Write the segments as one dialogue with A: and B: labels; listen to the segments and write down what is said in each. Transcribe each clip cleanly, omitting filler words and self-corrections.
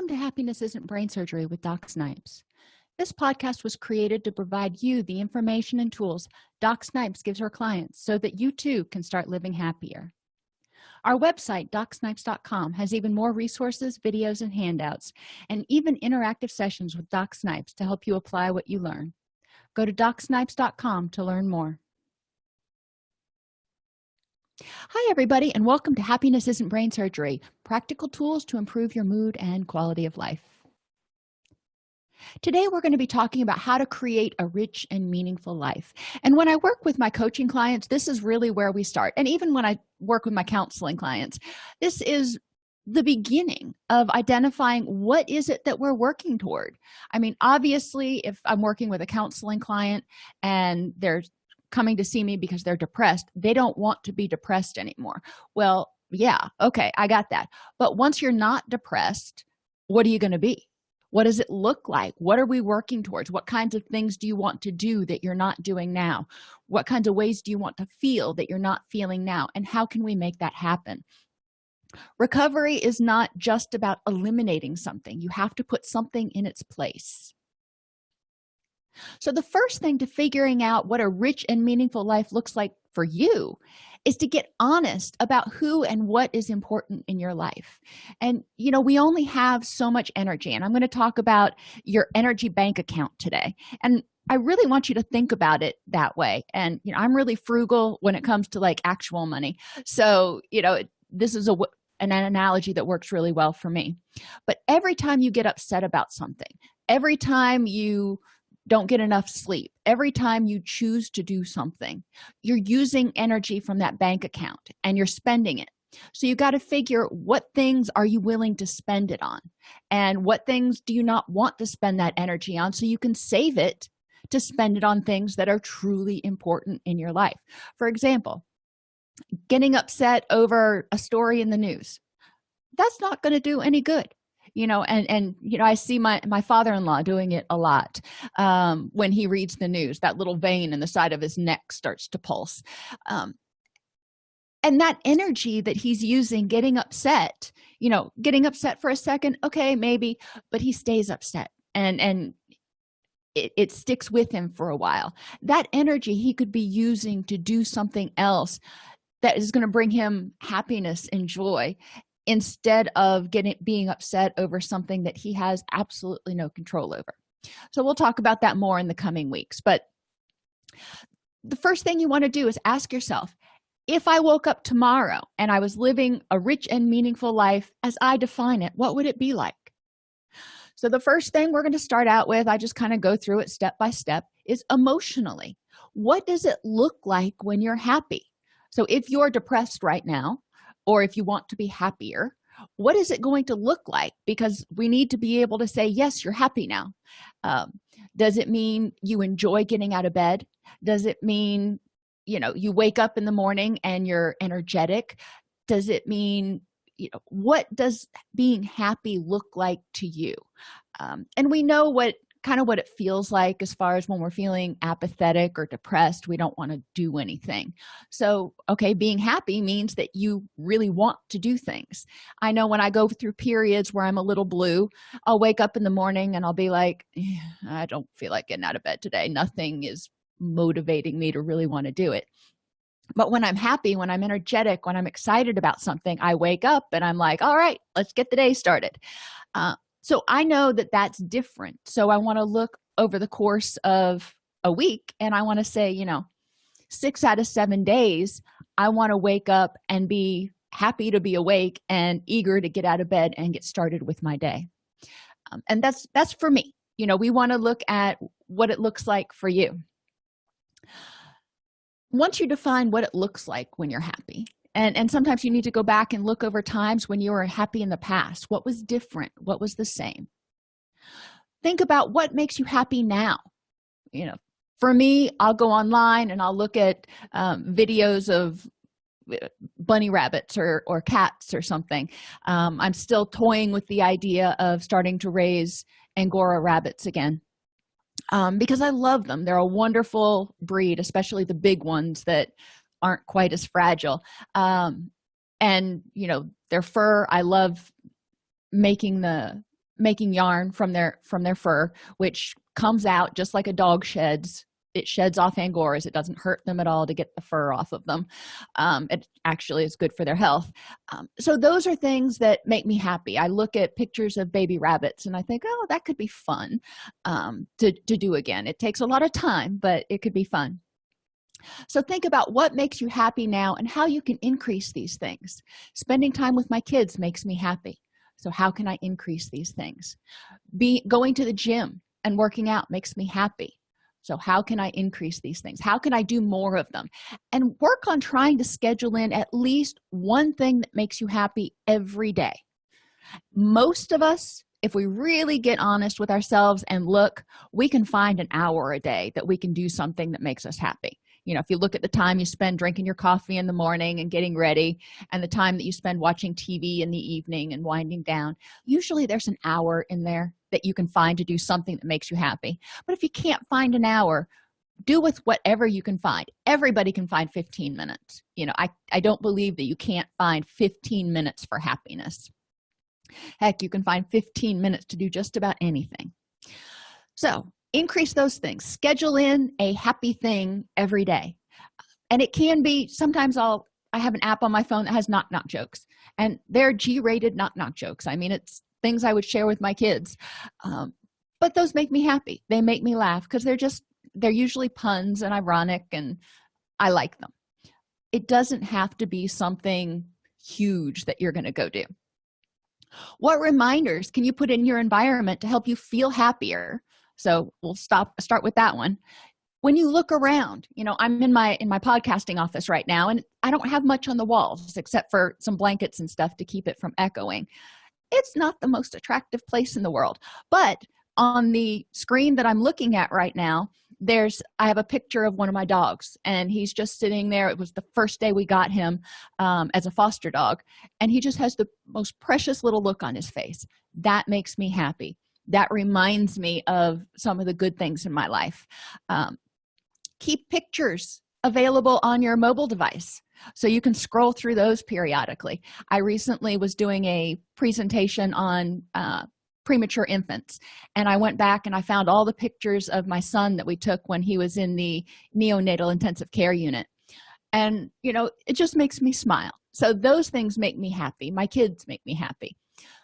A: Welcome to Happiness Isn't Brain Surgery with Doc Snipes. This podcast was created to provide you the information and tools Doc Snipes gives her clients so that you too can start living happier. Our website, DocSnipes.com, has even more resources, videos, and handouts, and even interactive sessions with Doc Snipes to help you apply what you learn. Go to DocSnipes.com to learn more. Hi, everybody, and welcome to Happiness Isn't Brain Surgery, practical tools to improve your mood and quality of life. Today, we're going to be talking about how to create a rich and meaningful life. And when I work with my coaching clients, this is really where we start. And even when I work with my counseling clients, this is the beginning of identifying what is it that we're working toward. I mean, obviously, if I'm working with a counseling client and they're coming to see me because they're depressed, they don't want to be depressed anymore. Well, yeah, okay, I got that. But once you're not depressed, what are you going to be? What does it look like? What are we working towards? What kinds of things do you want to do that you're not doing now? What kinds of ways do you want to feel that you're not feeling now? And how can we make that happen? Recovery is not just about eliminating something. You have to put something in its place. So the first thing to figuring out what a rich and meaningful life looks like for you is to get honest about who and what is important in your life. And, we only have so much energy, and I'm going to talk about your energy bank account today. And I really want you to think about it that way. And, I'm really frugal when it comes to like actual money. So, this is an analogy that works really well for me. But every time you get upset about something, every time you don't get enough sleep, every time you choose to do something, you're using energy from that bank account and you're spending it. So you got to figure, what things are you willing to spend it on, and what things do you not want to spend that energy on, so you can save it to spend it on things that are truly important in your life. For example, getting upset over a story in the news, that's not going to do any good. I see my father-in-law doing it a lot. When he reads the news, that little vein in the side of his neck starts to pulse. And that energy that he's using, getting upset for a second, okay, maybe, but he stays upset and it sticks with him for a while. That energy he could be using to do something else that is going to bring him happiness and joy, instead of being upset over something that he has absolutely no control over. So we'll talk about that more in the coming weeks. But the first thing you want to do is ask yourself, if I woke up tomorrow and I was living a rich and meaningful life as I define it, what would it be like? So the first thing we're going to start out with, I just kind of go through it step by step, is emotionally. What does it look like when you're happy? So if you're depressed right now, or if you want to be happier, what is it going to look like? Because we need to be able to say, yes, you're happy now. Does it mean you enjoy getting out of bed? Does it mean, you wake up in the morning and you're energetic? Does it mean, what does being happy look like to you? And we know what it feels like as far as when we're feeling apathetic or depressed, we don't want to do anything. So, okay, being happy means that you really want to do things. I know when I go through periods where I'm a little blue, I'll wake up in the morning and I'll be like, I don't feel like getting out of bed today. Nothing is motivating me to really want to do it. But when I'm happy, when I'm energetic, when I'm excited about something, I wake up and I'm like, all right, let's get the day started. So I know that that's different. So I want to look over the course of a week and I want to say, 6 out of 7 days, I want to wake up and be happy to be awake and eager to get out of bed and get started with my day. And that's for me. We want to look at what it looks like for you. Once you define what it looks like when you're happy, and sometimes you need to go back and look over times when you were happy in the past. What was different? What was the same? Think about what makes you happy now. For me, I'll go online and I'll look at videos of bunny rabbits or cats or something. I'm still toying with the idea of starting to raise Angora rabbits again. Because I love them. They're a wonderful breed, especially the big ones that aren't quite as fragile. And their fur, I love making the making yarn from their fur, which comes out just like a dog sheds. It sheds off angoras. It doesn't hurt them at all to get the fur off of them. It actually is good for their health. So those are things that make me happy. I look at pictures of baby rabbits and I think, oh, that could be fun to do again. It takes a lot of time, but it could be fun. So think about what makes you happy now and how you can increase these things. Spending time with my kids makes me happy. So how can I increase these things? Going to the gym and working out makes me happy. So how can I increase these things? How can I do more of them? And work on trying to schedule in at least one thing that makes you happy every day. Most of us, if we really get honest with ourselves and look, we can find an hour a day that we can do something that makes us happy. If you look at the time you spend drinking your coffee in the morning and getting ready and the time that you spend watching TV in the evening and winding down, usually there's an hour in there that you can find to do something that makes you happy. But if you can't find an hour, do with whatever you can find. Everybody can find 15 minutes. I don't believe that you can't find 15 minutes for happiness. Heck, you can find 15 minutes to do just about anything. So increase those things. Schedule in a happy thing every day. And it can be, sometimes I have an app on my phone that has knock-knock jokes. And they're G-rated knock-knock jokes. I mean, it's things I would share with my kids. But those make me happy. They make me laugh because they're usually puns and ironic, and I like them. It doesn't have to be something huge that you're going to go do. What reminders can you put in your environment to help you feel happier? So we'll start with that one. When you look around, I'm in my podcasting office right now, and I don't have much on the walls except for some blankets and stuff to keep it from echoing. It's not the most attractive place in the world, but on the screen that I'm looking at right now, I have a picture of one of my dogs, and he's just sitting there. It was the first day we got him as a foster dog, and he just has the most precious little look on his face. That makes me happy. That reminds me of some of the good things in my life. Keep pictures available on your mobile device so you can scroll through those periodically. I recently was doing a presentation on premature infants, and I went back and I found all the pictures of my son that we took when he was in the neonatal intensive care unit. And it just makes me smile. So those things make me happy. My kids make me happy.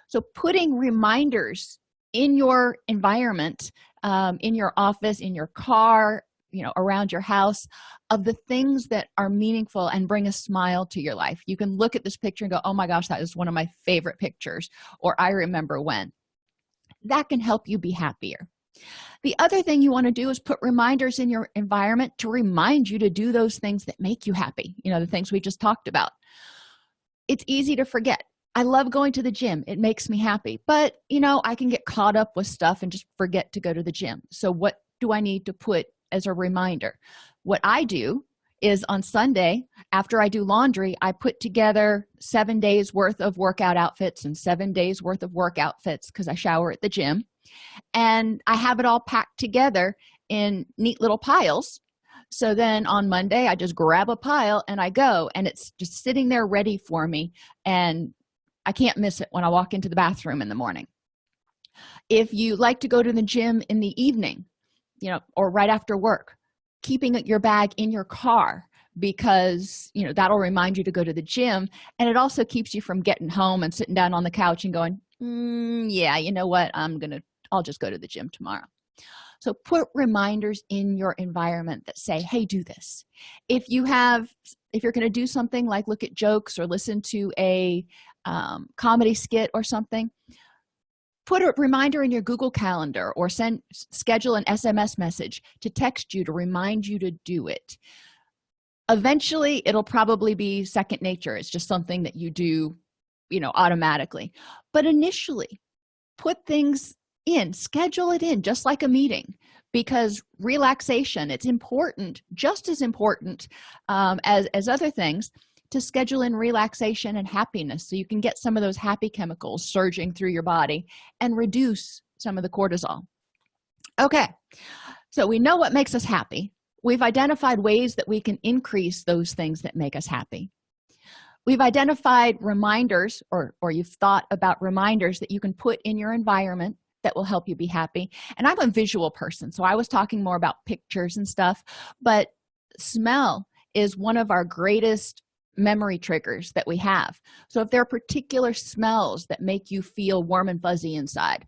A: So putting reminders in your environment, in your office, in your car, around your house, of the things that are meaningful and bring a smile to your life. You can look at this picture and go, oh my gosh, that is one of my favorite pictures, or I remember when. That can help you be happier. The other thing you want to do is put reminders in your environment to remind you to do those things that make you happy, the things we just talked about. It's easy to forget. I love going to the gym. It makes me happy. But, I can get caught up with stuff and just forget to go to the gym. So what do I need to put as a reminder? What I do is on Sunday, after I do laundry, I put together 7 days worth of workout outfits and 7 days worth of work outfits because I shower at the gym. And I have it all packed together in neat little piles. So then on Monday, I just grab a pile and I go, and it's just sitting there ready for me. And I can't miss it when I walk into the bathroom in the morning. If you like to go to the gym in the evening, or right after work, keeping your bag in your car, because that'll remind you to go to the gym, and it also keeps you from getting home and sitting down on the couch and going, yeah, you know what, I'll just go to the gym tomorrow. So put reminders in your environment that say, hey, do this. If you're going to do something like look at jokes or listen to a comedy skit or something, put a reminder in your Google Calendar or schedule an SMS message to text you to remind you to do it. Eventually, it'll probably be second nature. It's just something that you do, automatically. But initially, put things in, schedule it in, just like a meeting, because relaxation, it's important, just as important as other things, to schedule in relaxation and happiness so you can get some of those happy chemicals surging through your body and reduce some of the cortisol. Okay, so we know what makes us happy. We've identified ways that we can increase those things that make us happy. We've identified reminders, or you've thought about reminders that you can put in your environment that will help you be happy. And I'm a visual person, so I was talking more about pictures and stuff, but smell is one of our greatest memory triggers that we have. So if there are particular smells that make you feel warm and fuzzy inside,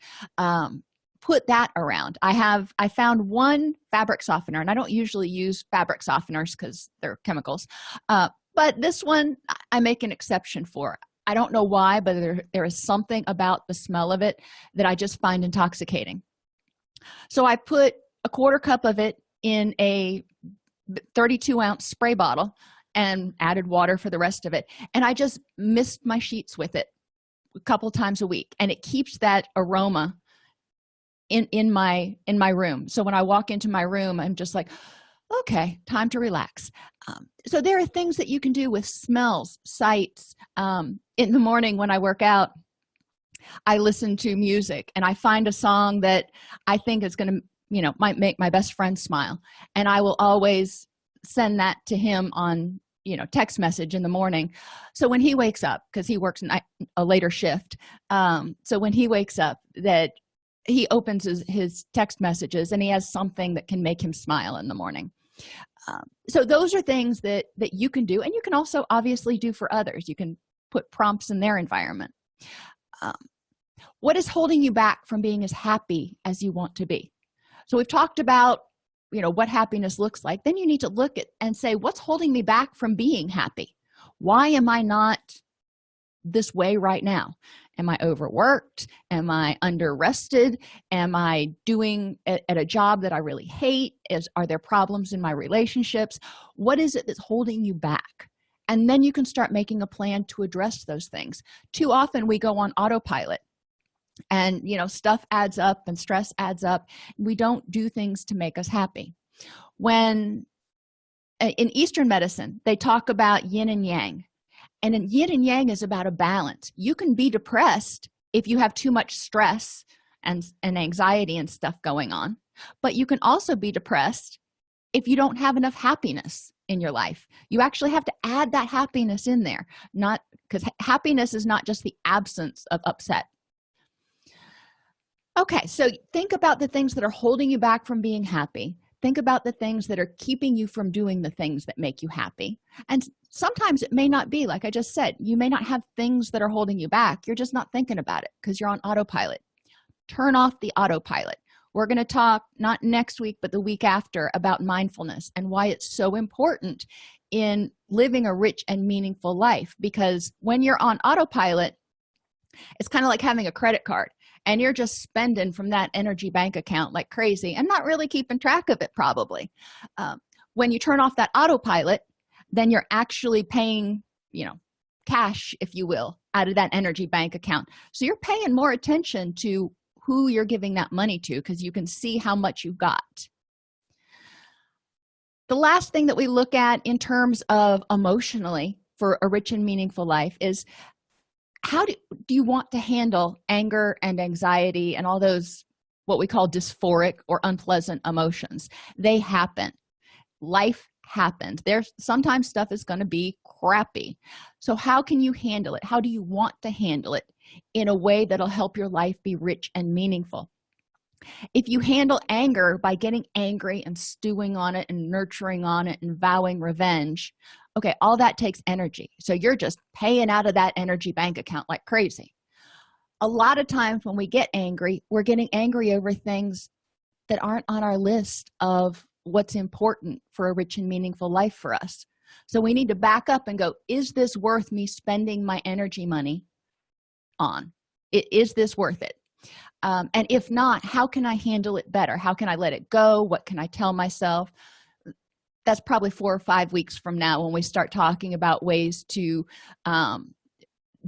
A: put that around. I found one fabric softener, and I don't usually use fabric softeners because they're chemicals, but this one I make an exception for. I don't know why, but there is something about the smell of it that I just find intoxicating. So I put a quarter cup of it in a 32-ounce spray bottle and added water for the rest of it, and I just mist my sheets with it a couple times a week, and it keeps that aroma in my room. So when I walk into my room, I'm just like, okay, time to relax. So there are things that you can do with smells, sights. In the morning when I work out, I listen to music, and I find a song that I think is going to, might make my best friend smile, and I will always send that to him on text message in the morning. So when he wakes up, because he works a later shift, so when he wakes up, that he opens his text messages and he has something that can make him smile in the morning. So those are things that you can do, and you can also obviously do for others. You can put prompts in their environment. What is holding you back from being as happy as you want to be? So we've talked about what happiness looks like. Then you need to look at and say, what's holding me back from being happy? Why am I not this way right now? Am I overworked? Am I under-rested? Am I doing at a job that I really hate? Are there problems in my relationships? What is it that's holding you back? And then you can start making a plan to address those things. Too often we go on autopilot, and stuff adds up and stress adds up. We don't do things to make us happy. When in Eastern medicine, they talk about yin and yang. And in yin and yang is about a balance. You can be depressed if you have too much stress and anxiety and stuff going on, but you can also be depressed if you don't have enough happiness in your life. You actually have to add that happiness in there, not because happiness is not just the absence of upset. Okay, so think about the things that are holding you back from being happy. Think about the things that are keeping you from doing the things that make you happy. And sometimes it may not be, like I just said, you may not have things that are holding you back. You're just not thinking about it because you're on autopilot. Turn off the autopilot. We're going to talk not next week, but the week after about mindfulness and why it's so important in living a rich and meaningful life. Because when you're on autopilot, it's kind of like having a credit card, and you're just spending from that energy bank account like crazy and not really keeping track of it probably. When you turn off that autopilot, then you're actually paying, cash, if you will, out of that energy bank account. So you're paying more attention to who you're giving that money to because you can see how much you got. The last thing that we look at in terms of emotionally for a rich and meaningful life is how do you want to handle anger and anxiety and all those what we call dysphoric or unpleasant emotions? They happen. Life happens. There's sometimes stuff is going to be crappy. So how can you handle it? How do you want to handle it in a way that'll help your life be rich and meaningful? If you handle anger by getting angry and stewing on it and nurturing on it and vowing revenge, okay, all that takes energy. So you're just paying out of that energy bank account like crazy. A lot of times when we get angry, we're getting angry over things that aren't on our list of what's important for a rich and meaningful life for us. So we need to back up and go, is this worth me spending my energy money on? Is this worth it? And if not, how can I handle it better? How can I let it go? What can I tell myself? That's probably 4 or 5 weeks from now when we start talking about ways to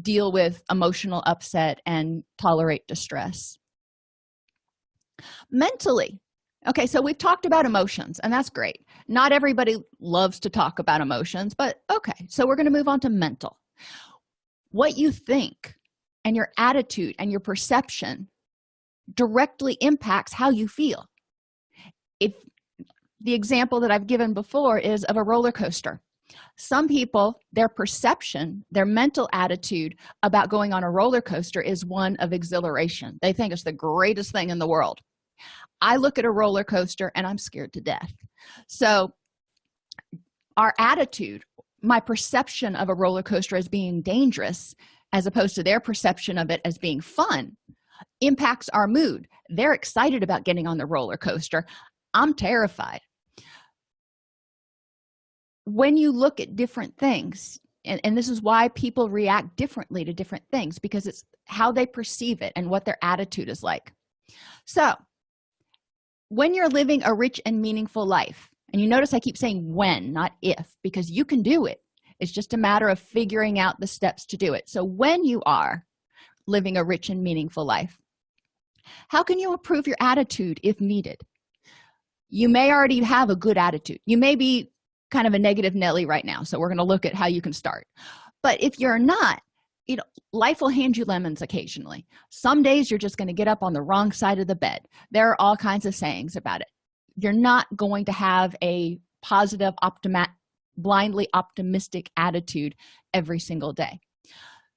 A: deal with emotional upset and tolerate distress. Mentally, okay, so we've talked about emotions, and that's great. Not everybody loves to talk about emotions, but okay, so we're going to move on to mental. What you think and your attitude and your perception directly impacts how you feel. If the example that I've given before is of a roller coaster, Some people, their perception, their mental attitude about going on a roller coaster is one of exhilaration. They think it's the greatest thing in the world. I look at a roller coaster and I'm scared to death. So our attitude, my perception of a roller coaster as being dangerous, as opposed to their perception of it as being fun, impacts our mood. They're excited about getting on the roller coaster. I'm terrified. When you look at different things, and this is why people react differently to different things, because it's how they perceive it and what their attitude is like. So when you're living a rich and meaningful life, and you notice I keep saying when, not if, because you can do it. It's just a matter of figuring out the steps to do it. So when you are living a rich and meaningful life, how can you improve your attitude if needed? You may already have a good attitude. You may be kind of a negative Nelly right now, so we're going to look at how you can start. But if you're not, life will hand you lemons occasionally. Some days you're just going to get up on the wrong side of the bed. There are all kinds of sayings about it. You're not going to have a positive, blindly optimistic attitude every single day.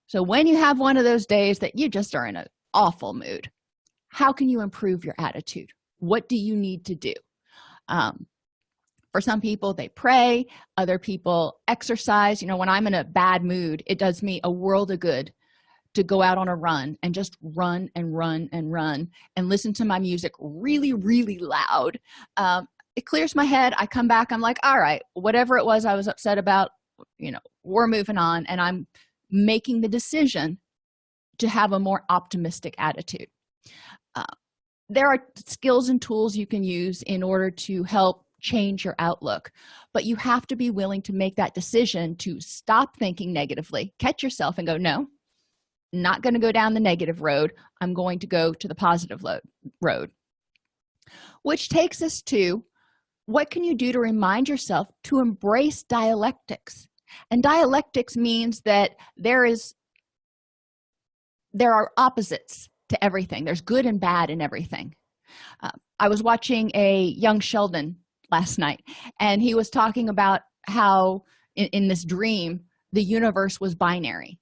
A: So when you have one of those days that you just are in an awful mood, how can you improve your attitude? What do you need to do? For some people, they pray. Other people exercise. When I'm in a bad mood, it does me a world of good to go out on a run and just run and run and run and listen to my music really, really loud. It clears my head. I come back. I'm like, all right, whatever it was I was upset about, we're moving on, and I'm making the decision to have a more optimistic attitude. There are skills and tools you can use in order to help change your outlook, but you have to be willing to make that decision to stop thinking negatively, catch yourself and go, no, not going to go down the negative road. I'm going to go to the positive road. Which takes us to, what can you do to remind yourself to embrace dialectics? And dialectics means that there are opposites to everything. There's good and bad in everything. I was watching a Young Sheldon last night, and he was talking about how in this dream, the universe was binary.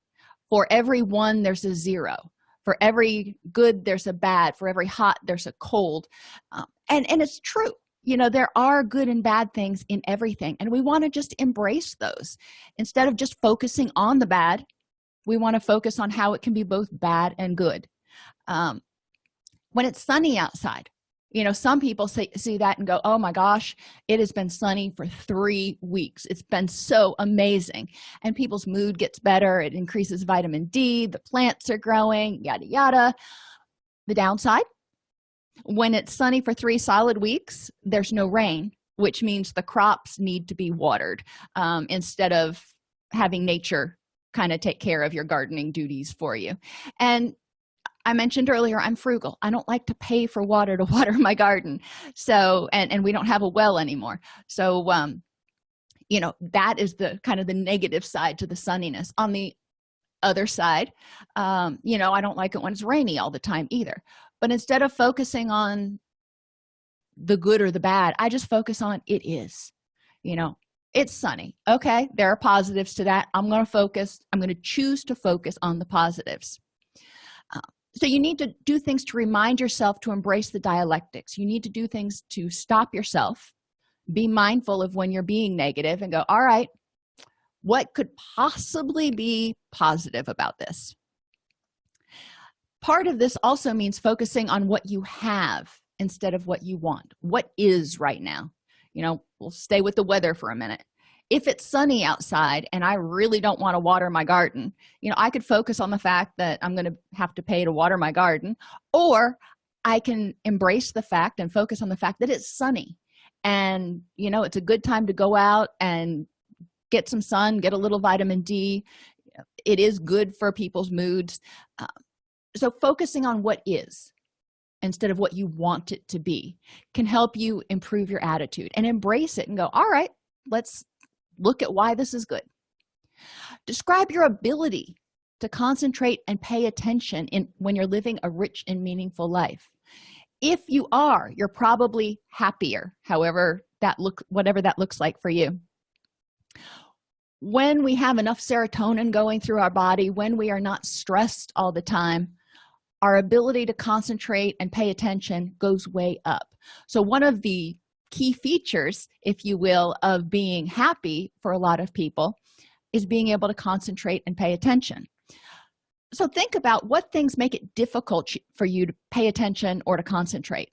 A: For every one, there's a zero. For every good, there's a bad. For every hot, there's a cold. And it's true. There are good and bad things in everything, and we want to just embrace those. Instead of just focusing on the bad, we want to focus on how it can be both bad and good. When it's sunny outside, some people see that and go, oh my gosh, it has been sunny for 3 weeks. It's been so amazing. And people's mood gets better. It increases vitamin D. The plants are growing, yada, yada. The downside, when it's sunny for 3 solid weeks, there's no rain, which means the crops need to be watered instead of having nature kind of take care of your gardening duties for you. And I mentioned earlier, I'm frugal. I don't like to pay for water to water my garden. So, and we don't have a well anymore. So, that is the kind of the negative side to the sunniness. On the other side, I don't like it when it's rainy all the time either. But instead of focusing on the good or the bad, I just focus on it is. It's sunny. Okay, there are positives to that. I'm going to choose to focus on the positives. So you need to do things to remind yourself to embrace the dialectics. You need to do things to stop yourself, be mindful of when you're being negative, and go, all right, what could possibly be positive about this? Part of this also means focusing on what you have instead of what you want. What is right now? We'll stay with the weather for a minute. If it's sunny outside and I really don't want to water my garden, I could focus on the fact that I'm going to have to pay to water my garden, or I can embrace the fact and focus on the fact that it's sunny and, it's a good time to go out and get some sun, get a little vitamin D. It is good for people's moods. So focusing on what is instead of what you want it to be can help you improve your attitude and embrace it and go, all right, let's look at why this is good. Describe your ability to concentrate and pay attention when you're living a rich and meaningful life. If you are, you're probably happier, whatever that looks like for you. when we have enough serotonin going through our body, when we are not stressed all the time, our ability to concentrate and pay attention goes way up. So one of the key features, if you will, of being happy for a lot of people is being able to concentrate and pay attention. So think about what things make it difficult for you to pay attention or to concentrate.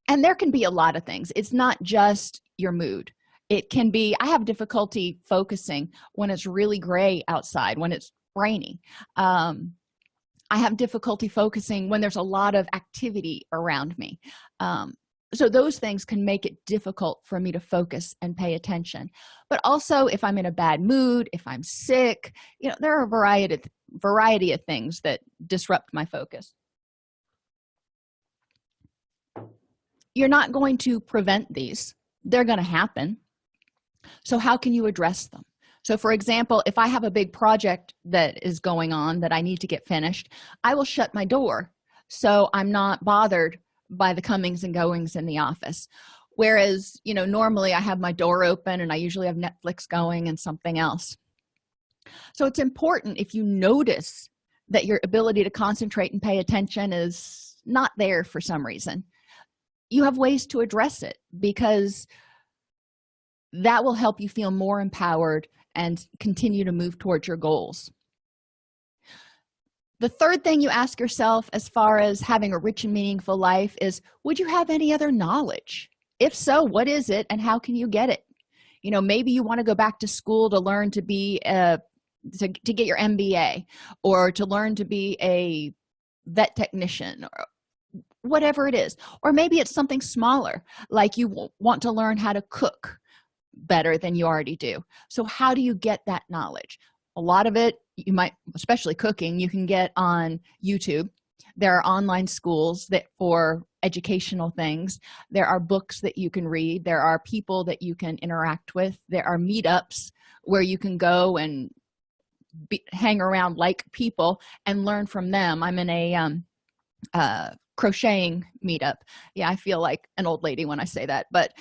A: And there can be a lot of things. It's not just your mood. It can be, I have difficulty focusing when it's really gray outside, when it's rainy. I have difficulty focusing when there's a lot of activity around me. So those things can make it difficult for me to focus and pay attention. But also, if I'm in a bad mood, if I'm sick, there are a variety of things that disrupt my focus. You're not going to prevent these. They're going to happen. So how can you address them? So for example, if I have a big project that is going on that I need to get finished, I will shut my door so I'm not bothered by the comings and goings in the office. Whereas, normally I have my door open and I usually have Netflix going and something else. So it's important, if you notice that your ability to concentrate and pay attention is not there for some reason, you have ways to address it, because that will help you feel more empowered and continue to move towards your goals. The third thing you ask yourself as far as having a rich and meaningful life is, would you have any other knowledge? If so, what is it and how can you get it? Maybe you want to go back to school to learn to be to get your MBA, or to learn to be a vet technician, or whatever it is. Or maybe it's something smaller, like you want to learn how to cook better than you already do. So how do you get that knowledge? A lot of it you might, especially cooking, you can get on YouTube. There are online schools that for educational things. There are books that you can read. There are people that you can interact with. There are meetups where you can go and hang around like people and learn from them. I'm in a crocheting meetup. Yeah, I feel like an old lady when I say that, but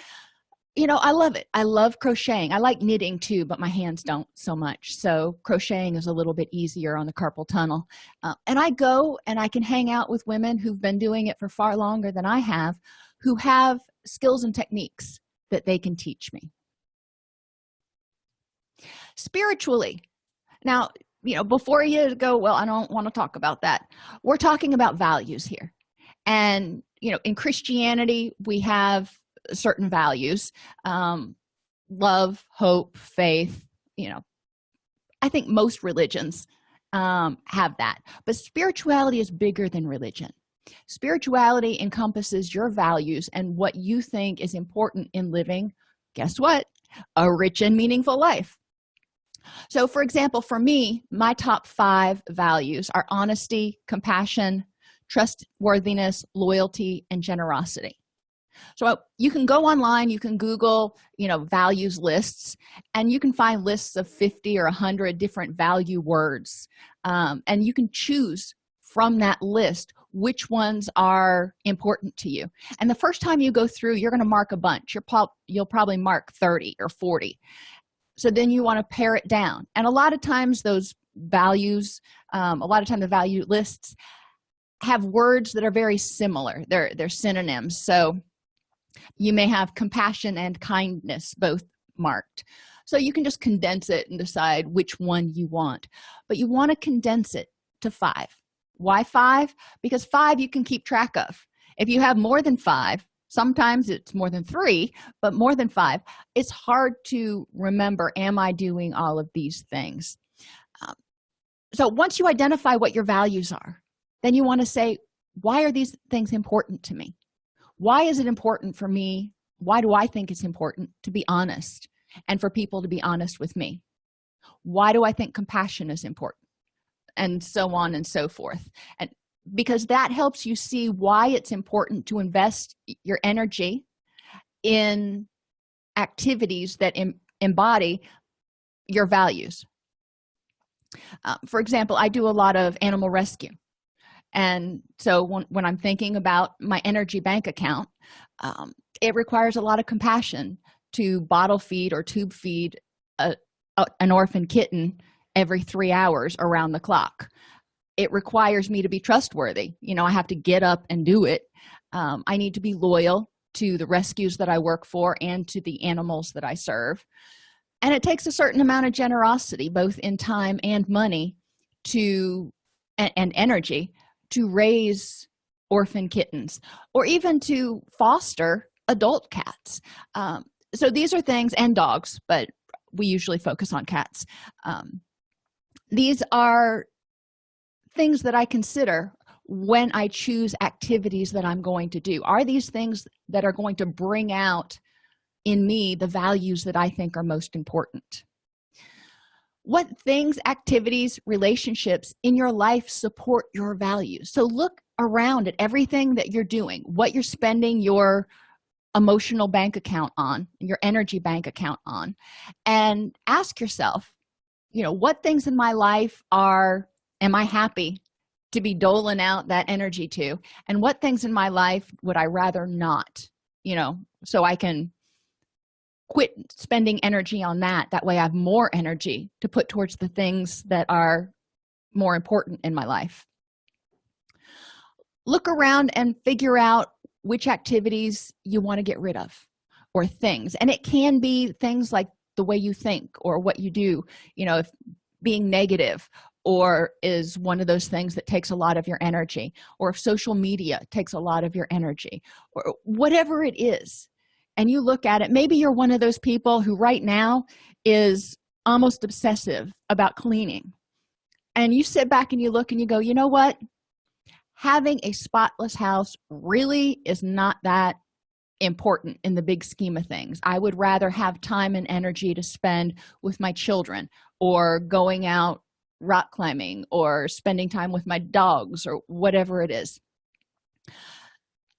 A: I love it. I love crocheting. I like knitting too, but my hands don't so much. So crocheting is a little bit easier on the carpal tunnel. And I go and I can hang out with women who've been doing it for far longer than I have, who have skills and techniques that they can teach me. Spiritually. Now, before you go, well, I don't want to talk about that. We're talking about values here. And, in Christianity, we have certain values, love, hope, faith. I think most religions have that, but spirituality is bigger than religion. Spirituality encompasses your values and what you think is important in living, guess what, a rich and meaningful life. So for example, for me, my top 5 values are honesty, compassion, trustworthiness, loyalty, and generosity. So you can go online, you can Google, values lists, and you can find lists of 50 or 100 different value words. And you can choose from that list which ones are important to you. And the first time you go through, you're going to mark a bunch. You'll probably mark 30 or 40. So then you want to pare it down. And a lot of times those values, the value lists have words that are very similar. They're synonyms. So you may have compassion and kindness both marked. So you can just condense it and decide which one you want. But you want to condense it to 5. Why 5? Because 5 you can keep track of. If you have more than 5, sometimes it's more than 3, but more than 5, it's hard to remember, am I doing all of these things? So once you identify what your values are, then you want to say, why are these things important to me? Why is it important for me? Why do I think it's important to be honest and for people to be honest with me? Why do I think compassion is important? And so on and so forth. And because that helps you see why it's important to invest your energy in activities that embody your values. For example, I do a lot of animal rescue. And so when I'm thinking about my energy bank account, it requires a lot of compassion to bottle feed or tube feed an orphan kitten every 3 hours around the clock. It requires me to be trustworthy. I have to get up and do it. I need to be loyal to the rescues that I work for and to the animals that I serve. And it takes a certain amount of generosity, both in time and money, and energy, to raise orphan kittens, or even to foster adult cats. So these are things, and dogs, but we usually focus on cats. These are things that I consider when I choose activities that I'm going to do. Are these things that are going to bring out in me the values that I think are most important? What things, activities, relationships in your life support your values? So look around at everything that you're doing, what you're spending your emotional bank account on, your energy bank account on, and ask yourself, what things in my life am I happy to be doling out that energy to, and what things in my life would I rather not, so I can quit spending energy on that way I have more energy to put towards the things that are more important in my life. Look around and figure out which activities you want to get rid of, or things. And it can be things like the way you think or what you do. If being negative or is one of those things that takes a lot of your energy, or if social media takes a lot of your energy, or whatever it is, and you look at it, maybe you're one of those people who right now is almost obsessive about cleaning, and you sit back and you look and you go, you know what, having a spotless house really is not that important in the big scheme of things. I would rather have time and energy to spend with my children, or going out rock climbing, or spending time with my dogs, or whatever it is.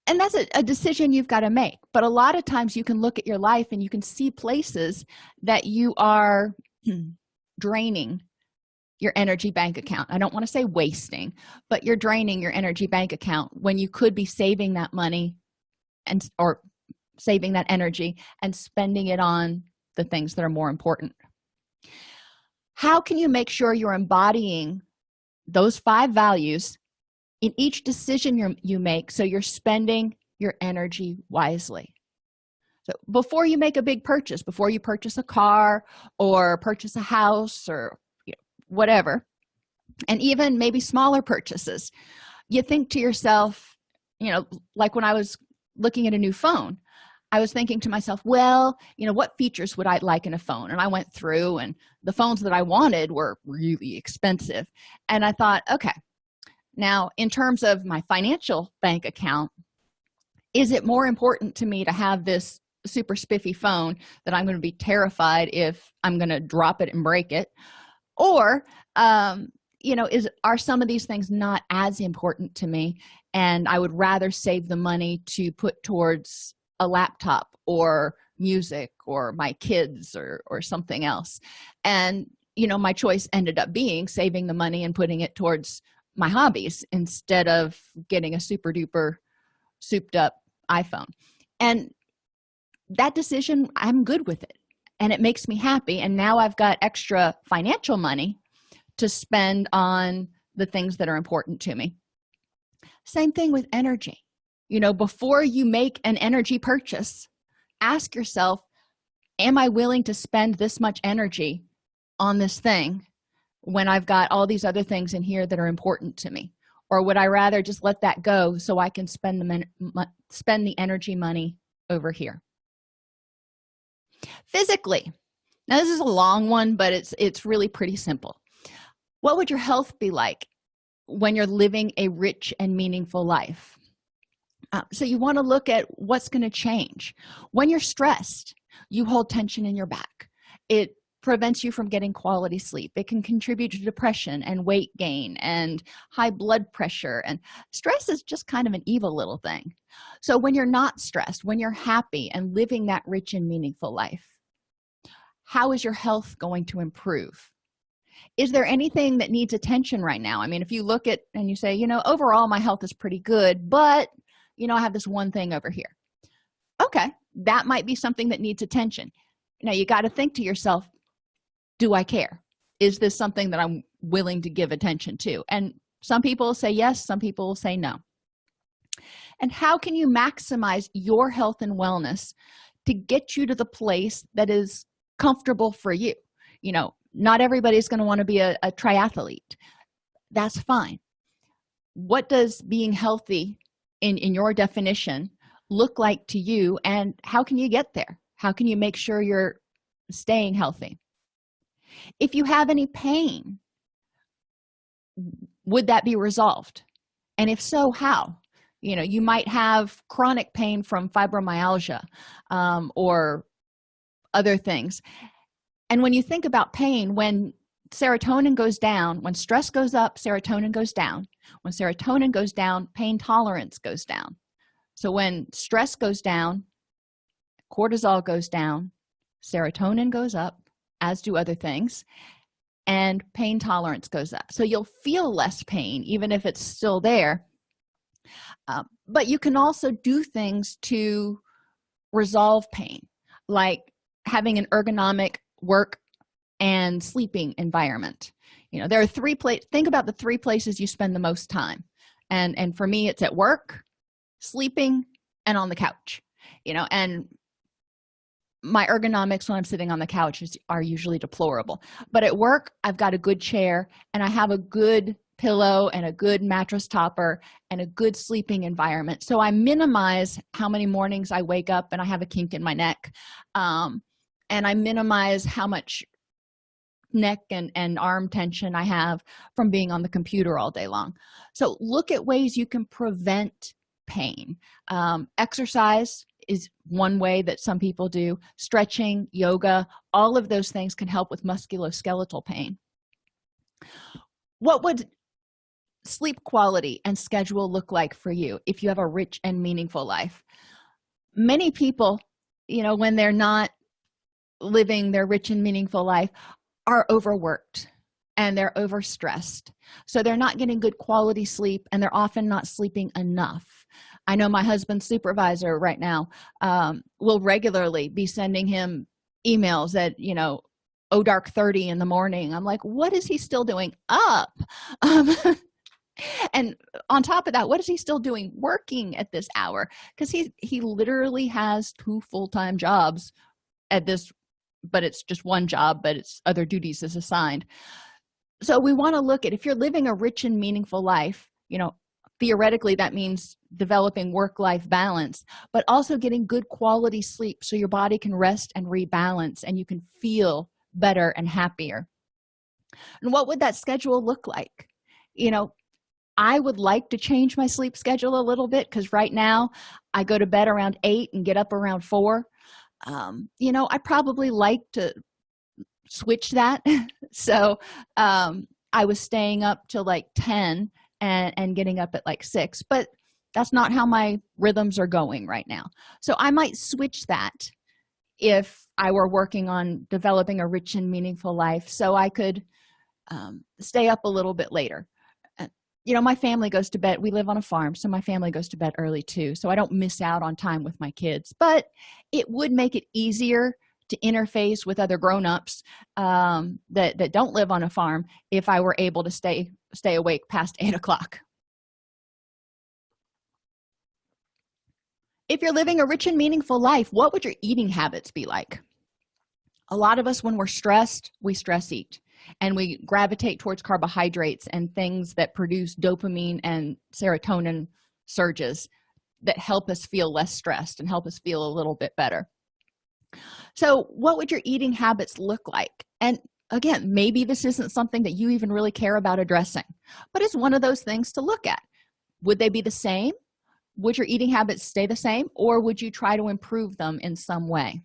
A: And that's a decision you've got to make. But a lot of times you can look at your life and you can see places that you are draining your energy bank account. I don't want to say wasting, but you're draining your energy bank account when you could be saving that money or saving that energy and spending it on the things that are more important. How can you make sure you're embodying those 5 values in each decision you make, so you're spending your energy wisely? So before you make a big purchase, before you purchase a car or purchase a house, or whatever, and even maybe smaller purchases, you think to yourself, like when I was looking at a new phone, I was thinking to myself, well, what features would I like in a phone? And I went through, and the phones that I wanted were really expensive. And I thought, okay, now in terms of my financial bank account, is it more important to me to have this super spiffy phone that I'm going to be terrified if I'm going to drop it and break it? Or, are some of these things not as important to me, and I would rather save the money to put towards a laptop or music or my kids or something else? And my choice ended up being saving the money and putting it towards my hobbies instead of getting a super duper souped up iPhone. And that decision, I'm good with it, and it makes me happy. And now I've got extra financial money to spend on the things that are important to me. Same thing with energy. Before you make an energy purchase, ask yourself, am I willing to spend this much energy on this thing when I've got all these other things in here that are important to me? Or would I rather just let that go so I can spend the energy money over here? Physically, now this is a long one, but it's really pretty simple. What would your health be like when you're living a rich and meaningful life? So you want to look at what's going to change. When you're stressed, you hold tension in your back. It prevents you from getting quality sleep. It can contribute to depression and weight gain and high blood pressure. And stress is just kind of an evil little thing. So when you're not stressed, when you're happy and living that rich and meaningful life, how is your health going to improve? Is there anything that needs attention right now? I mean, if you look at and you say, overall my health is pretty good, but I have this one thing over here. Okay, that might be something that needs attention. Now you got to think to yourself, do I care? Is this something that I'm willing to give attention to? And some people say yes, some people say no. And how can you maximize your health and wellness to get you to the place that is comfortable for you? Not everybody's going to want to be a triathlete. That's fine. What does being healthy in your definition look like to you, and how can you get there? How can you make sure you're staying healthy? If you have any pain, would that be resolved? And if so, how? You might have chronic pain from fibromyalgia, or other things. And when you think about pain, when serotonin goes down, when stress goes up, serotonin goes down. When serotonin goes down, pain tolerance goes down. So when stress goes down, cortisol goes down, serotonin goes up, as do other things, and pain tolerance goes up. So you'll feel less pain, even if it's still there. But you can also do things to resolve pain, like having an ergonomic work and sleeping environment. There are think about the 3 places you spend the most time. And for me, it's at work, sleeping, and on the couch. And my ergonomics when I'm sitting on the couch are usually deplorable. But at work, I've got a good chair, and I have a good pillow and a good mattress topper and a good sleeping environment. So I minimize how many mornings I wake up and I have a kink in my neck. And I minimize how much neck and arm tension I have from being on the computer all day long. So look at ways you can prevent pain. Exercise is one way that some people do. Stretching, yoga, all of those things can help with musculoskeletal pain. What would sleep quality and schedule look like for you if you have a rich and meaningful life? Many people, when they're not living their rich and meaningful life, are overworked and they're overstressed. So they're not getting good quality sleep, and they're often not sleeping enough. I know my husband's supervisor right now will regularly be sending him emails at, dark 30 in the morning. I'm like, what is he still doing up? And on top of that, what is he still doing working at this hour? Because he literally has 2 full-time jobs at this, but it's just one job, but it's other duties is assigned. So we want to look at, if you're living a rich and meaningful life, theoretically that means developing work-life balance, but also getting good quality sleep so your body can rest and rebalance and you can feel better and happier. And what would that schedule look like? I would like to change my sleep schedule a little bit, because right now I go to bed around 8 and get up around 4. I probably like to switch that. So I was staying up till like 10 and getting up at like 6, but that's not how my rhythms are going right now. So I might switch that if I were working on developing a rich and meaningful life, so I could stay up a little bit later. My family goes to bed. We live on a farm, so my family goes to bed early too, so I don't miss out on time with my kids. But it would make it easier to interface with other grown-ups that don't live on a farm if I were able to stay awake past 8 o'clock. If you're living a rich and meaningful life, what would your eating habits be like? A lot of us, when we're stressed, we stress eat, and we gravitate towards carbohydrates and things that produce dopamine and serotonin surges that help us feel less stressed and help us feel a little bit better. So what would your eating habits look like? And again, maybe this isn't something that you even really care about addressing, but it's one of those things to look at. Would they be the same? Would your eating habits stay the same, or would you try to improve them in some way?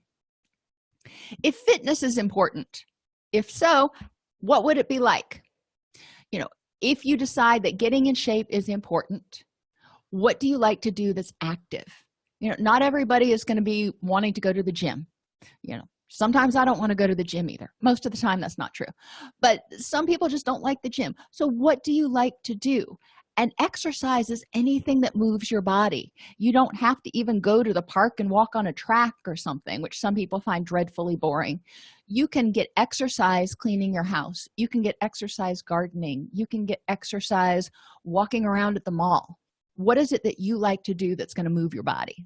A: If fitness is important, if so, what would it be like? If you decide that getting in shape is important, what do you like to do that's active? Not everybody is going to be wanting to go to the gym. Sometimes I don't want to go to the gym either. Most of the time that's not true, but some people just don't like the gym. So what do you like to do? And exercise is anything that moves your body. You don't have to even go to the park and walk on a track or something, which some people find dreadfully boring. You can get exercise cleaning your house. You can get exercise gardening. You can get exercise walking around at the mall. What is it that you like to do that's going to move your body?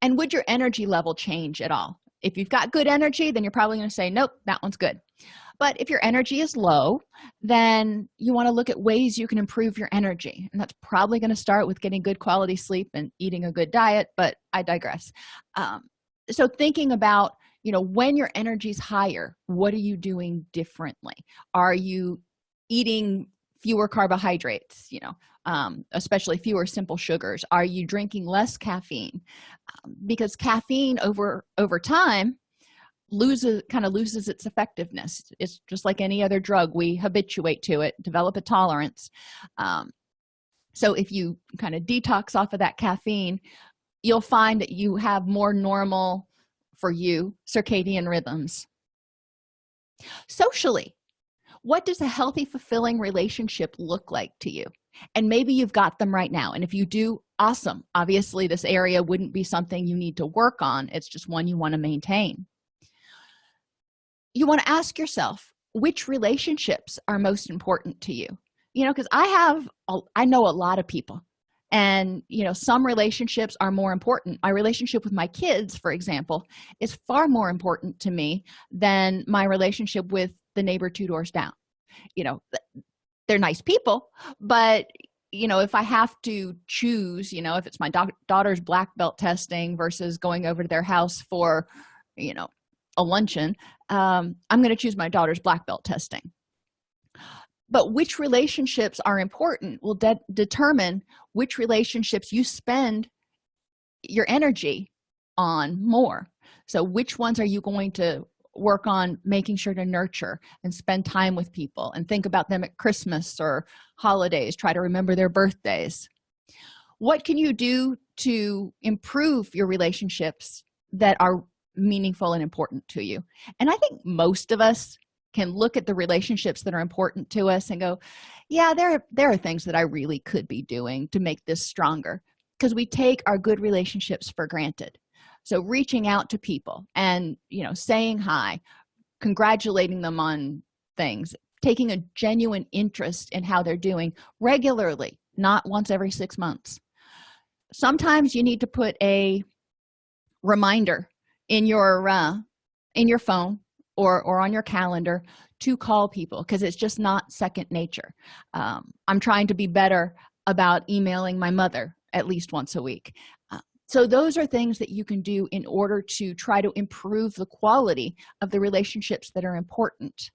A: And would your energy level change at all? If you've got good energy, then you're probably going to say, nope, that one's good. But if your energy is low, then you want to look at ways you can improve your energy. And that's probably going to start with getting good quality sleep and eating a good diet, but I digress. So thinking about, when your energy's higher, what are you doing differently? Are you eating fewer carbohydrates, especially fewer simple sugars? Are you drinking less caffeine? Because caffeine over time loses its effectiveness. It's just like any other drug. We habituate to it, develop a tolerance. So if you kind of detox off of that caffeine, you'll find that you have more normal, for you, circadian rhythms. Socially, what does a healthy, fulfilling relationship look like to you? And maybe you've got them right now, and if you do, awesome. Obviously, this area wouldn't be something you need to work on. It's just one you want to maintain. You want to ask yourself, which relationships are most important to you? Because I know a lot of people, and some relationships are more important. My relationship with my kids, for example, is far more important to me than my relationship with the neighbor 2 doors down. They're nice people, but if I have to choose, if it's my daughter's black belt testing versus going over to their house for a luncheon, I'm going to choose my daughter's black belt testing. But which relationships are important will determine which relationships you spend your energy on more. So which ones are you going to work on making sure to nurture and spend time with people and think about them at Christmas or holidays? Try to remember their birthdays. What can you do to improve your relationships that are meaningful and important to you? And I think most of us can look at the relationships that are important to us and go, yeah, there are things that I really could be doing to make this stronger, because we take our good relationships for granted. So reaching out to people and saying hi, congratulating them on things, taking a genuine interest in how they're doing regularly, not once every 6 months. Sometimes you need to put a reminder in your phone or on your calendar to call people, because it's just not second nature. I'm trying to be better about emailing my mother at least once a week. So those are things that you can do in order to try to improve the quality of the relationships that are important.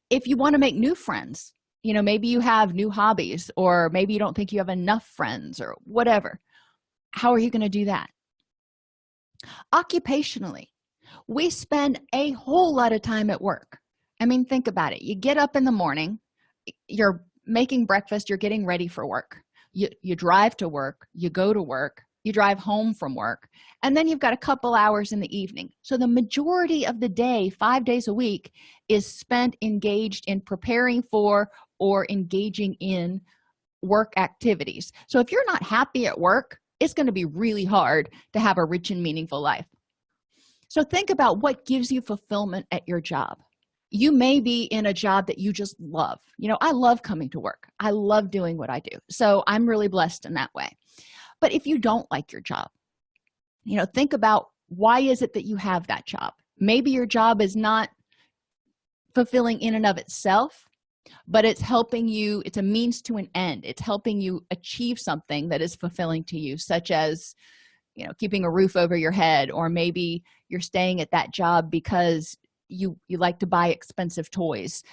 A: If you want to make new friends, maybe you have new hobbies, or maybe you don't think you have enough friends or whatever. How are you going to do that? Occupationally, we spend a whole lot of time at work. Think about it. You get up in the morning, you're making breakfast, you're getting ready for work. You drive to work, you go to work, you drive home from work, and then you've got a couple hours in the evening. So the majority of the day, 5 days a week, is spent engaged in preparing for or engaging in work activities. So if you're not happy at work, it's going to be really hard to have a rich and meaningful life. So think about what gives you fulfillment at your job. You may be in a job that you just love. I love coming to work. I love doing what I do. So I'm really blessed in that way. But if you don't like your job, think about, why is it that you have that job? Maybe your job is not fulfilling in and of itself, but it's helping you. It's a means to an end. It's helping you achieve something that is fulfilling to you, such as keeping a roof over your head, or maybe you're staying at that job because you like to buy expensive toys.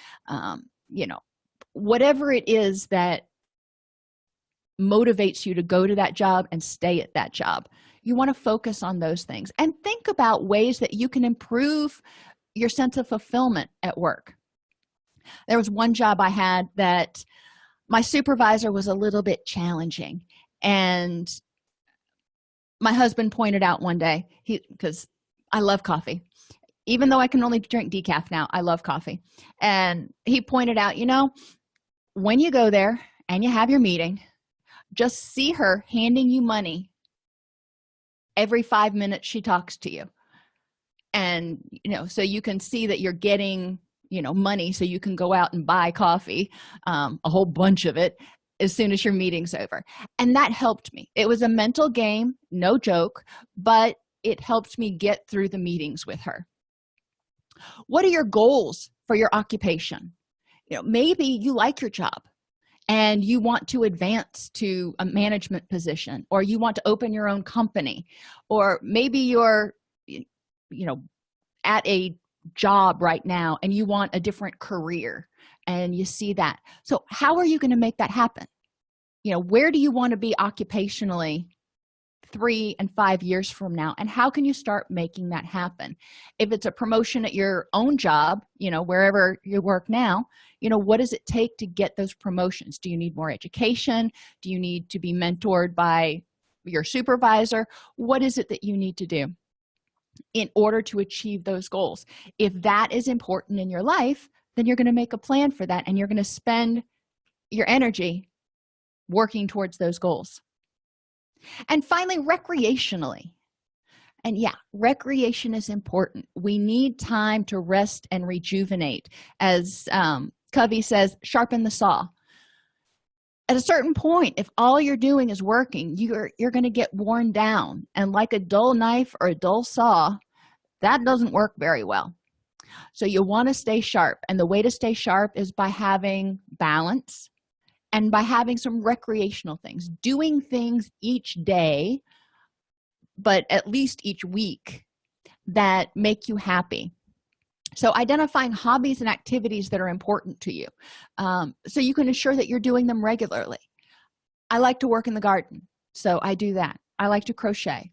A: Whatever it is that motivates you to go to that job and stay at that job, you want to focus on those things and think about ways that you can improve your sense of fulfillment at work. There was one job I had that my supervisor was a little bit challenging, and my husband pointed out one day, because I love coffee, even though I can only drink decaf now, I love coffee. And he pointed out, when you go there and you have your meeting, just see her handing you money every 5 minutes she talks to you. And so you can see that you're getting money, so you can go out and buy coffee, a whole bunch of it, as soon as your meeting's over. And that helped me. It was a mental game, no joke, but it helped me get through the meetings with her. What are your goals for your occupation? Maybe you like your job and you want to advance to a management position, or you want to open your own company, or maybe you're at a job right now and you want a different career, and you see that. So how are you going to make that happen? Where do you want to be occupationally 3 and 5 years from now, and how can you start making that happen? If it's a promotion at your own job, wherever you work now, what does it take to get those promotions? Do you need more education? Do you need to be mentored by your supervisor? What is it that you need to do in order to achieve those goals? If that is important in your life, then you're going to make a plan for that, and you're going to spend your energy working towards those goals. And finally, recreationally. And yeah, recreation is important. We need time to rest and rejuvenate. As Covey says, sharpen the saw. At a certain point, if all you're doing is working, you're going to get worn down. And like a dull knife or a dull saw, that doesn't work very well. So you want to stay sharp. And the way to stay sharp is by having balance and by having some recreational things, doing things each day, but at least each week, that make you happy. So identifying hobbies and activities that are important to you, so you can ensure that you're doing them regularly. I like to work in the garden, so I do that. I like to crochet.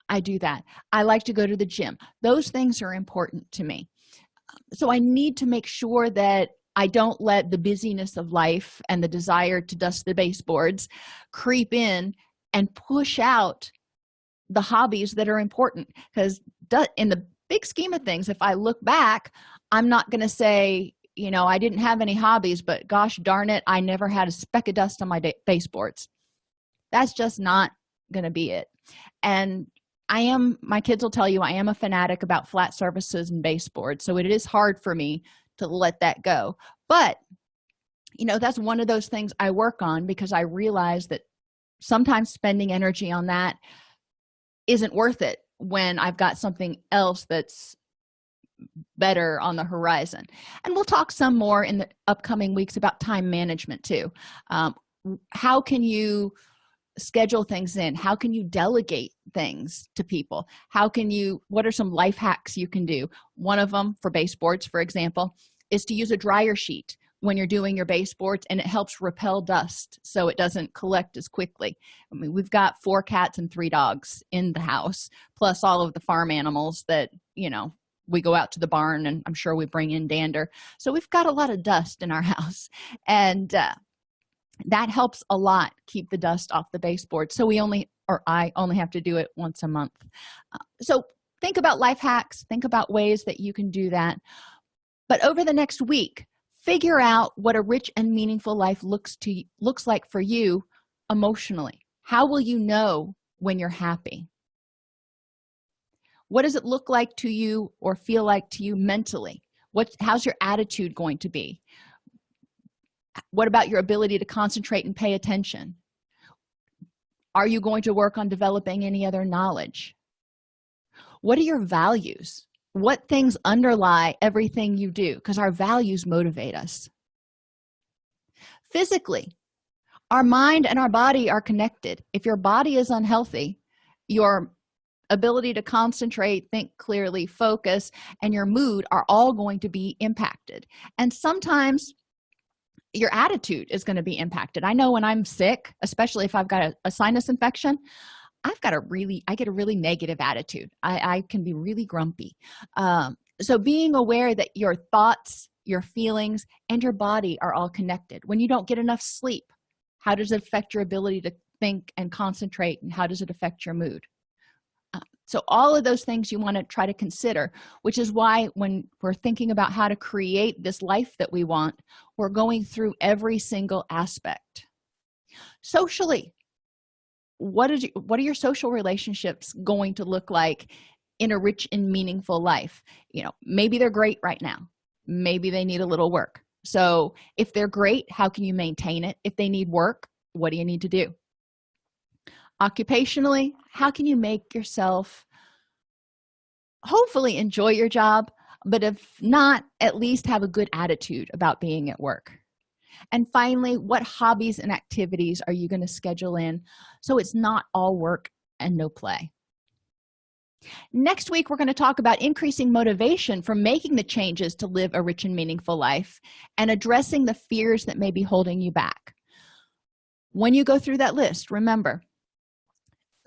A: I do that. I like to go to the gym. Those things are important to me. So I need to make sure that I don't let the busyness of life and the desire to dust the baseboards creep in and push out the hobbies that are important. Because in the big scheme of things, if I look back, I'm not going to say, I didn't have any hobbies, but gosh darn it, I never had a speck of dust on my baseboards. That's just not going to be it. And my kids will tell you, I am a fanatic about flat surfaces and baseboards, so it is hard for me to let that go. But that's one of those things I work on, because I realize that sometimes spending energy on that isn't worth it when I've got something else that's better on the horizon. And we'll talk some more in the upcoming weeks about time management too. How can you schedule things in? How can you delegate things to people? What are some life hacks you can do? One of them for baseboards, for example, is to use a dryer sheet when you're doing your baseboards, and it helps repel dust so it doesn't collect as quickly. I mean, we've got 4 cats and 3 dogs in the house, plus all of the farm animals that, we go out to the barn, and I'm sure we bring in dander. So we've got a lot of dust in our house, and that helps a lot keep the dust off the baseboard. So I only have to do it once a month. So think about life hacks, think about ways that you can do that. But over the next week, figure out what a rich and meaningful life looks like for you emotionally. How will you know when you're happy? What does it look like to you or feel like to you mentally? How's your attitude going to be? What about your ability to concentrate and pay attention? Are you going to work on developing any other knowledge? What are your values? What things underlie everything you do? Because our values motivate us. Physically, our mind and our body are connected. If your body is unhealthy, your ability to concentrate, think clearly, focus, and your mood are all going to be impacted. And sometimes your attitude is going to be impacted. I know when I'm sick, especially if I've got a sinus infection, I get a really negative attitude. I can be really grumpy. So being aware that your thoughts, your feelings, and your body are all connected. When you don't get enough sleep, how does it affect your ability to think and concentrate, and how does it affect your mood? So all of those things you want to try to consider, which is why when we're thinking about how to create this life that we want, we're going through every single aspect Socially, what are your social relationships going to look like in a rich and meaningful life? Maybe they're great right now, maybe they need a little work. So if they're great, how can you maintain it? If they need work, what do you need to do? Occupationally, how can you make yourself hopefully enjoy your job, but if not, at least have a good attitude about being at work? And finally, what hobbies and activities are you going to schedule in so it's not all work and no play? Next week, we're going to talk about increasing motivation for making the changes to live a rich and meaningful life and addressing the fears that may be holding you back. When you go through that list, remember,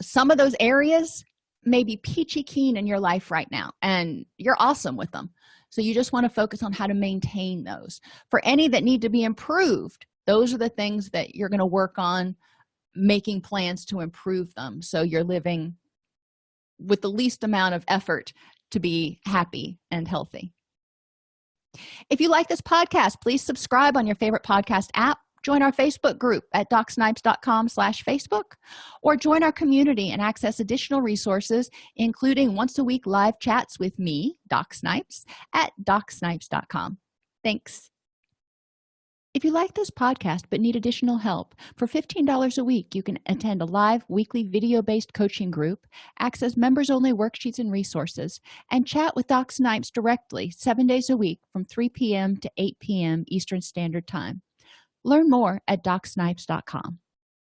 A: some of those areas may be peachy keen in your life right now, and you're awesome with them. So you just want to focus on how to maintain those. For any that need to be improved, those are the things that you're going to work on making plans to improve them, so you're living with the least amount of effort to be happy and healthy. If you like this podcast, please subscribe on your favorite podcast app. Join our Facebook group at docsnipes.com/Facebook, or join our community and access additional resources, including once-a-week live chats with me, Doc Snipes, at docsnipes.com. Thanks. If you like this podcast but need additional help, for $15 a week, you can attend a live weekly video-based coaching group, access members-only worksheets and resources, and chat with Doc Snipes directly 7 days a week from 3 p.m. to 8 p.m. Eastern Standard Time. Learn more at docsnipes.com.